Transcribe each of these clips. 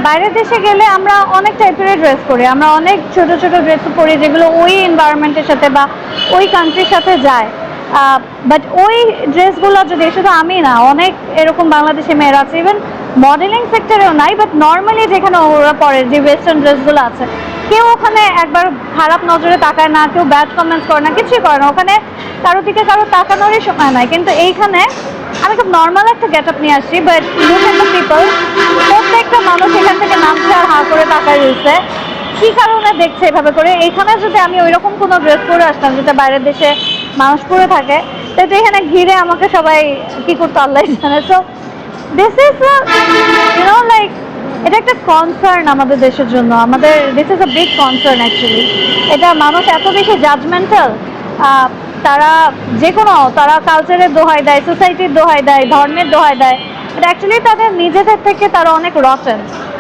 বাইরের দেশে গেলে আমরা অনেক টাইপের ড্রেস পরি, আমরা অনেক ছোট ছোট ড্রেস পরি যেগুলো ওই এনভায়রনমেন্টের সাথে বা ওই কান্ট্রির সাথে যায়। বাট ওই ড্রেসগুলো যদি, শুধু আমি না, অনেক এরকম বাংলাদেশি মেয়েরা আছে, ইভেন মডেলিং সেক্টরেও নাই, বাট নর্মালি যেখানে ওরা পরে যে ওয়েস্টার্ন ড্রেসগুলো আছে, কেউ ওখানে একবার খারাপ নজরে তাকায় না, কেউ ব্যাড কমেন্টস করে না, কিছুই করে না। ওখানে কারো দিকে কারো তাকানোরই সময় নাই। কিন্তু এইখানে আমি খুব নর্মাল একটা গেট আপ নিয়ে আসছি, but look at the people, প্রত্যেকটা মানুষ এখান থেকে নামছে আর হা করে তাকায় রয়েছে। কী কারণে দেখছে এভাবে করে? এইখানে যদি আমি ওইরকম কোনো ড্রেস পরে আসতাম যেটা বাইরের দেশে মানুষ পরে থাকে, তো এখানে ঘিরে আমাকে সবাই কি করতো আল্লাহ জানে। সো দিস ইজ লাইক, এটা একটা কনসার্ন আমাদের দেশের জন্য, আমাদের this is a big concern actually. এটা মানুষ এত বেশি জাজমেন্টাল, তারা যে কোনো, তারা কালচারের দোহাই দেয়, সোসাইটির দোহাই দেয়, ধর্মের দোহাই দেয়। বাট অ্যাকচুয়ালি তাদের নিজেদের থেকে তারা অনেক রটেন,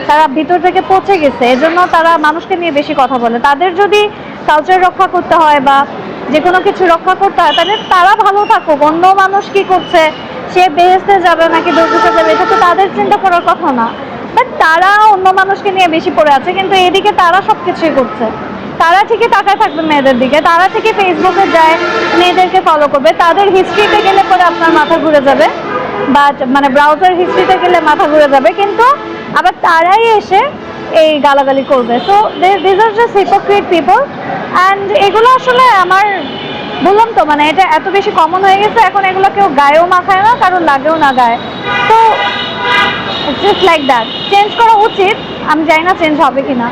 তারা ভিতর থেকে পচে গেছে, এজন্য তারা মানুষকে নিয়ে বেশি কথা বলে। তাদের যদি কালচার রক্ষা করতে হয় বা যে কোনো কিছু রক্ষা করতে হয়, তাহলে তারা ভালো থাকুক, অন্য মানুষ কি করছে, সে বেহেস্তে যাবে নাকি দোষে যাবে, এটা তো তাদের চিন্তা করার কথা না। বাট তারা অন্য মানুষকে নিয়ে বেশি পড়ে আছে, কিন্তু এদিকে তারা সব কিছুই করছে। তারা ঠিকই তাকায় থাকবে মেয়েদের দিকে, তারা ঠিকই ফেসবুকে যায় মেয়েদেরকে ফলো করবে, তাদের হিস্ট্রিতে গেলে পরে আপনার মাথা ঘুরে যাবে, বা মানে ব্রাউজার হিস্ট্রিতে গেলে মাথা ঘুরে যাবে, কিন্তু আবার তারাই এসে এই গালাগালি করবে। So this are just hypocrite people. And এগুলো আসলে আমার, বললাম তো, মানে এটা এত বেশি কমন হয়ে গেছে এখন, এগুলো কেউ গায়েও মাখায় না, কারণ লাগেও না গায়ে। তো it's just like that. Change করা উচিত, আমি জানি না চেঞ্জ হবে কিনা।